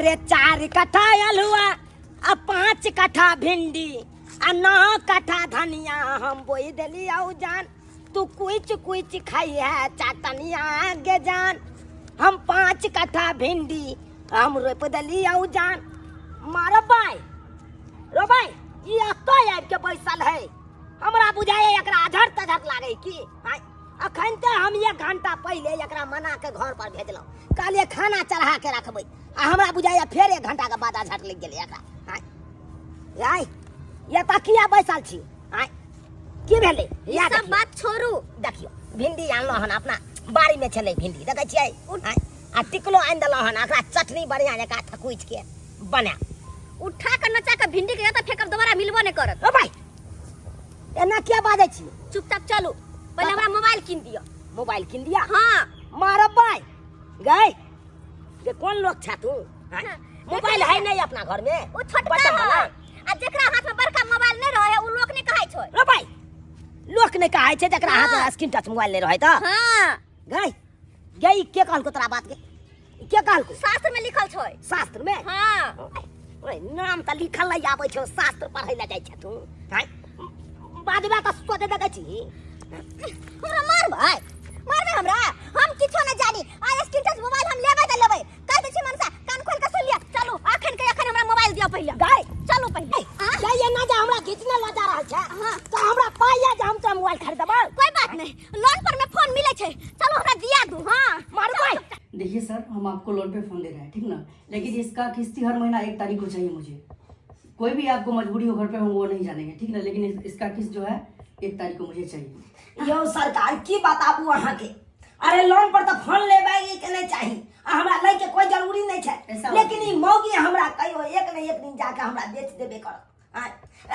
अरे 4 कट्ठा अलुआ आ 5 कट्ठा भिंडी आ 9 कट्ठा धनिया हम बोई देली आउ जान तू कुछ खाई है चाटनिया गे जान हम 5 कट्ठा भिंडी हम रोप देली आउ जान मारा बाई रो बाई ये तो आब के बैसल है हमरा बुझाए एकरा अझर तझर लागे की अखन ते हम 1 घंटा पहले एकरा मना के घर पर भेजलौ कहलिए खाना चढ़ा के रखबै आ हमरा बुझाए फिर 1 घंटा के बाद अझर लग गेलै एकरा आई ये तकिया बैसल छी आई की भेलै ये सब बात छोड़ू देखियो भिंडी आनलो हन अपना बाड़ी में छलै भिंडी देखै छियै आ टिकलो आनि देलौ हन एकरा चटनी बढ़िया जका थकुच के बना उठा के नचा के भिंडी के त फेकब दोबारा मिलबो नहीं करत ओ भाई एना क्या बाजै छी चुपचाप चलू पहले हमरा मोबाइल किन दियो मोबाइल किन दिया हां मारा भाई गए ये कौन लोग छा तू मोबाइल है नहीं अपना घर में ओ छोटका है आ जेकरा हाथ में बड़का मोबाइल नहीं रहे उ लोग नहीं कहै छै रे भाई लोग नहीं कहै छै जेकरा हाथ में स्क्रीन टच मोबाइल नहीं रहे त हां गए गई के कहल को तोरा बात के कहल को शास्त्र में लिखल छै शास्त्र में हां ओए नाम त लिखल नहीं आबै छै शास्त्र पढ़ै ला जाइ छै तू हां बादबा त सोचे देखै छी हमरा मार भाई मारबे हमरा हम किछो न जानी आ स्क्रीन टच मोबाइल हम लेबै त लेबै कह दै छी मनसा कान खोल के सुन लिया चलू अखन हमरा मोबाइल दियो पहिले गए चलू पहिले गए ना जा हमरा घिचने ल जा रहल छै हां त हमरा पाइया जे हम त मोबाइल खरीदबै कोई बात नहीं लोन पर में फोन मिले छै चलो हमरा दिया दू हां मार भाई देखिए सर हम आपको लोन पे फोन दे रहे हैं ठीक ना लेकिन इसका किस्ती हर महीना 1 तारीख को चाहिए मुझे कोई भी आपको मजबूरी हो घर पे हम वो नहीं जानेंगे ठीक ना लेकिन इसका किस्त जो है 1 तारीख को मुझे चाहिए यो सरकार की बताबू अहाँ के अरे लोन पर तो फोन लेबै के नहीं चाहिए हमरा लै के कोई जरूरी नहीं छै लेकिन ई मौगी हमरा कहियो एक न एक दिन जाके हमरा बेच देबे कर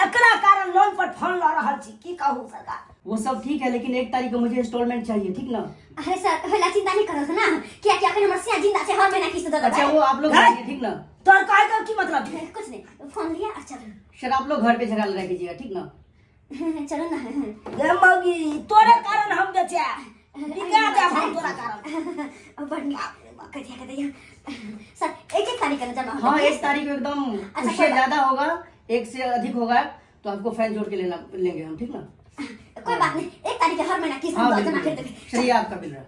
एकरा कारण लोन पर फोन ल रहल छी की कहूं सरकार वो सब ठीक है लेकिन 1 तारीख को मुझे इंस्टॉलमेंट चाहिए ठीक ना अरे सर होला चिंता नहीं करो ना क्या क्या हमर से जिंदा से हर महीना किस्त दे दो अच्छा वो आप लोग जाइए ठीक ना तोर कहे का की मतलब है कुछ नहीं फोन लिया अच्छा सर आप लोग घर पे झगड़ा लगा कीजिएगा ठीक ना चलो ना ये मौगी तोरे कारण हम बेचे बिगा दे हम तोरा कारण बढ़िया कहिया सर एक तारीख का जमा हाँ 1 तारीख को एकदम उससे ज्यादा होगा 1 से अधिक होगा तो आपको फाइन जोड़ के लेंगे हम ठीक ना कोई बात नहीं 1 तारीख के हर महीना किस्त जमा कर देंगे चलिए आपका बिल रहा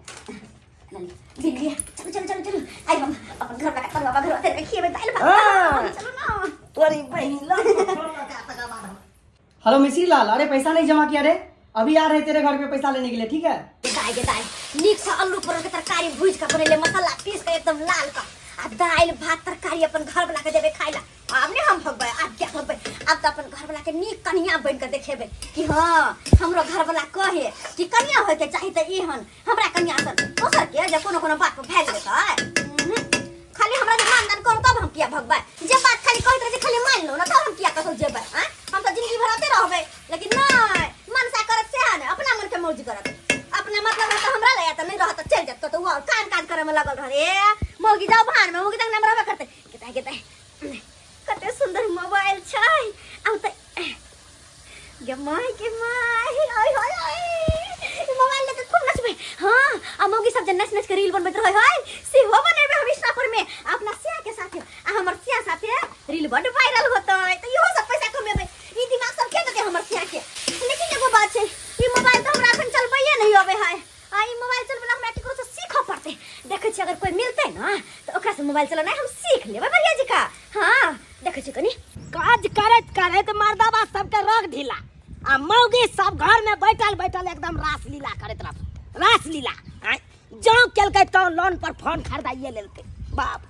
बिल्ली चलो आई हम अपन घर का कर बाबा घर आते देखिए दाल भात चलो ना तोरी बहन लो फोन लगा तका बाद हेलो मिसी लाल अरे पैसा नहीं जमा किया रे अभी आ रहे तेरे घर पे पैसा लेने के लिए ठीक है दाई नीक से आलू पर के तरकारी भूज के बनेले मसाला पीस के एकदम लाल का आ दाल भात तरकारी अपन घर वाला के देबे खाइला अब नहीं हम भगबै अब क्या भगबै अब तो अपन घर वाला के नीक कनिया बन के देखेबे कि हां हमरो घर वाला कहे कि कनिया होय के चाहिए त एहन हमरा कनिया सन दोसर के जे कोनो बात पर भाग लेतै खाली हमरा जे मानदान करू तब हम किया भगबै जे बात खाली कहत रहे खाली मान लो ना तब हम किया कसो जेबै हां हम तो जिंदगी भर आते रहबै लेकिन नहीं मनसा करत से है अपना मन के मर्जी करत अपना मतलब है तो हमरा ले त नहीं रहत चल जत तो वो काम करे में लगल रहे मौगी जाओ भान में मौगी तक नाम रहबे करते केता कते सुंदर मोबाइल छै अब त गे माय हाय मोबाइल लेके खूब नचबे हां आ मौगी सब जे नच के रील बनबैत रहै हाय से हो बनेबे हम स्नापर में अपना सिया के साथे आ हमर सिया साथे रील बड वायरल होतै त इहो सब पैसा कमेबे ई दिमाग सब खेत दे हमर सिया के लेकिन एगो बात छै ई मोबाइल तो हमरा अखन चलबैए नहीं आबे है आ ई मोबाइल चलबला हमरा केकरो से सीखऽ पड़तै देखै छी अगर कोई मिलतै ना तो ओकरा से मोबाइल चलाना हम सीख लेबै बढ़िया जी का हां देखै छी कनी काज करत मर्दाबा सबके रग ढीला आ मौगी सब घर में बैठल एकदम रासलीला करत रह रासलीला जो केलकै तो लोन पर फोन खरीदाइए लेलकै बाप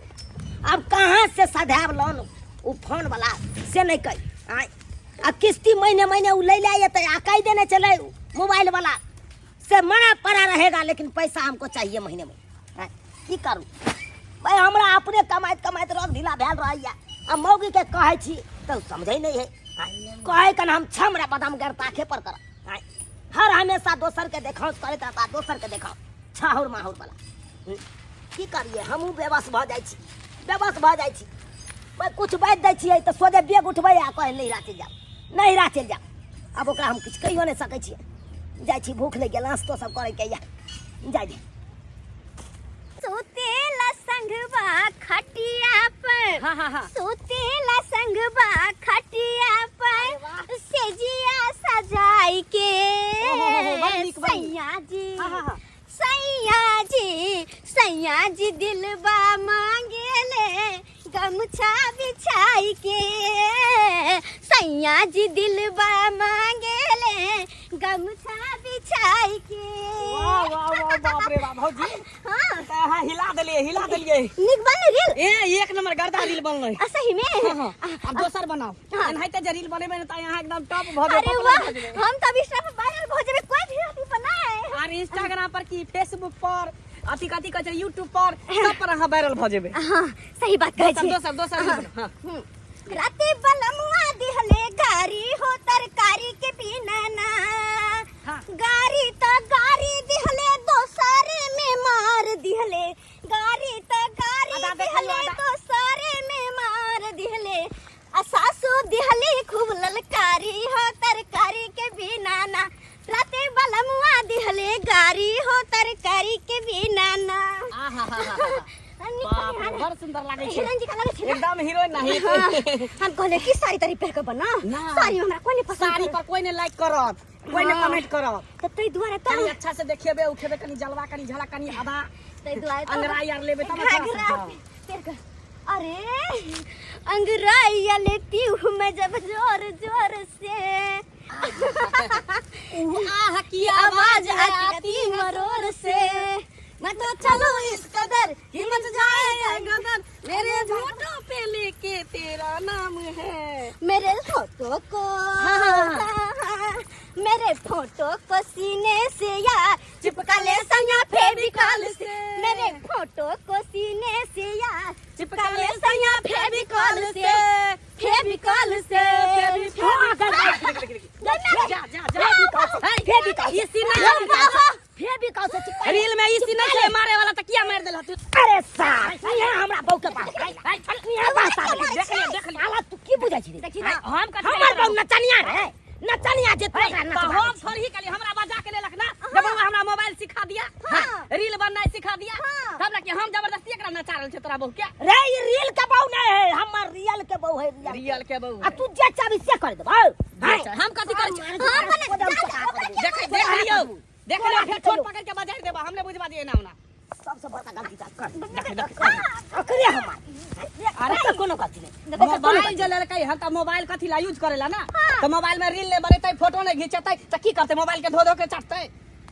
अब कहाँ से सधाब लोन उ फोन वाला से नहीं कही आ किस्ती महीने उ ले आते आ कह देने चले मोबाइल वाला से मना पड़ा रहेगा लेकिन पैसा हमको चाहिए महीने में की करूँ भाई हमरा अपने कमाइत रग ढीला भेल रहैया आ मौगी के कहै छी तो समझे नहीं है कहे कन हम छमरा बदाम गर ताखे पर कर हर हमेशा दोसर के देखाओ करत रहता दोसर के देखाओ छाहुर माहुर वाला की करिए हमहू बेबस भ जाइ छी मैं कुछ बात दै छियै तो सोझे बेग उठबै आ कहे नहीं राह चल जाओ अब ओकरा हम कुछ कहियो नहीं सकै छियै जाइ छी भूख लग गेल नाश्तो सब करे के या जाय दे सुतेला संग संगबा खटिया पर हाँ हाँ हाँ सुतेला संगबा खटिया पर सेजिया सजाई के बड़ नीक, बड़ नीक। सैया जी हाँ, हाँ, हाँ। सैया जी दिलबा मांगेले गमछा बिछाई के सैया जी दिलबा मांगेले गमछा बिछाई के वाह वाह वाह बाप रे बाप भौजी हाँ हाँ हिला दिलिए निक बन रील एक नंबर गर्दा रील बनलै सही में हाँ हाँ अब दोसर बनाओ हाँ। एनाहिते जे रील बनेबै न त यहाँ एकदम टॉप भ अरे जेबै वाह हम तो अभी सब वायरल हो जेबे कोई भी अभी बनाए और इंस्टाग्राम पर की फेसबुक पर अथी कथी कहै छै यूट्यूब पर सब पर अहाँ वायरल भ जेबै हाँ सही बात कहै छी दोसर रील बनाओ, हाँ राते बलमुआ दिहले गारी हो तरकारी के बिना ना हाँ। गारी त गारी दिहले दोसरे में मार दिहले गारी त गारी आधा देख लो, दिहले आधा। दोसरे में मार दिहले आ सासू दिहले खूब ललकारी हो तरकारी के बिना ना राते बलमुआ दिहले गारी हो तरकारी के बिना ना बाप रे बड़ सुंदर लागै छै हिरण जी का लगे छै ना? एकदम हीरोइन नाही हम कहले कि साड़ी तारी पहन के बना ना। साड़ी हमरा कोई नहीं पसंद साड़ी पर कोई ने लाइक करत कोई ने हाँ। कमेंट करत तो तई दुआरे तो कनी अच्छा से देखेबे उठेबे कनी जलवा कनी झलक कनी आधा तई दुआरे तो अंगराई यार लेबे तब घाघरा अच्छा फिर कर अरे अंगराई लेती हूँ मैं जब जोर जोर से आह की आवाज आती मरोर से मैं तो चलो इस कदर कि मच जाए गदर मेरे होठों पे लेके तेरा नाम है मेरे फोटो को मेरे फोटो को सीने से यार चिपका ले सैया फेविकॉल से मेरे फोटो को सीने से यार चिपका ले सैया फेविकॉल से फेविकॉल से जा जा जा ये सीना फेविकॉल से चिपका रील में इसी नहीं से मारे वाला तो किया मार देला तू अरे साहब यहाँ हमरा बहू के पास यहाँ बात आ देख ले हालत तू की बुझै छी देखी ना हम कथी हमर बहू नचनिया रे नचनिया जे तोरा तो नचबा हम थोड़ी कली हमरा बजा के लेलक ना जब हमरा मोबाइल सिखा दिया हाँ। रील बनना सिखा दिया हाँ। तब ना कि हम जबरदस्ती एकरा नचा रहल छै तोरा बहू के रे ये रियल के बहू नहीं है हमर रियल के बहू है रियल के बहू आ तू जे चाबी से कर देबौ हम कथी कर देख लियो फिर छोट पकड़ के बजा देबा हमने बुझवा दिए ना ना सबसे बड़का गलती कर अकरे हमार अरे कोनो गलती नहीं मोबाइल जे लेलकै हम त मोबाइल कथी ला यूज करेला ना तो मोबाइल में रील ले बनेतै फोटो नहीं घिंचतै त की करतै मोबाइल के धो धो के चाटतै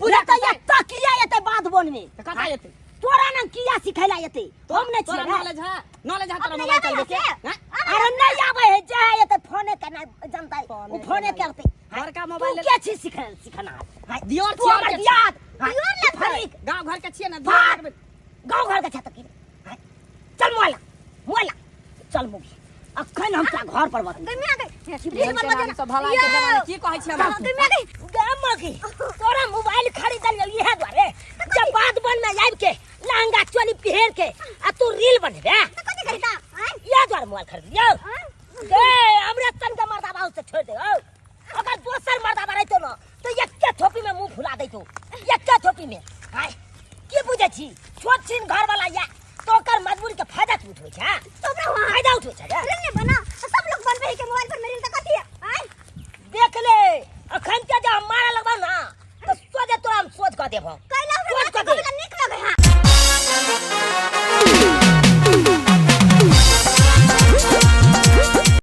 पूरा तो ये तकिया येते बात बोन में कथा एतै तोरा न किया सिखैला येते हम नहीं तोरा छियै नॉलेज है तोरा मोबाइल चलबे के हैं? अरे नहीं आवे है जे है येते फोने के नहीं जानता फोने वो फोने के करते बड़का तू मोबाइल के छी सिखना है दियोर तू हमर छियै याद दियोर ले फरीक गांव घर के छियै ना भाग दियोर गांव घर के छत की चल मोला चल मुगी अखन हम तोरा घर पर बता रील बनाबे सब भला के जमाने की कहै छी हम गामगी तोरा मोबाइल खरीदल इहे द्वारे जब बात बन में आइब के लहंगा चोली पहिर के आ तू रील बनबे कथि खरीदा ये द्वारे मोबाइल खरीद लियो ए हमरे तन के मर्दा बाहु से छोड़ दे अगर दोसर मर्दा रहतो न तो एक थोपी में मुंह फुला देतो एक थोपी में हाय की बुझे छी छोट छिन घर वाला या तो कर मजबूरी के फायदा उठबै छै तो फायदा उठबै छै रे बना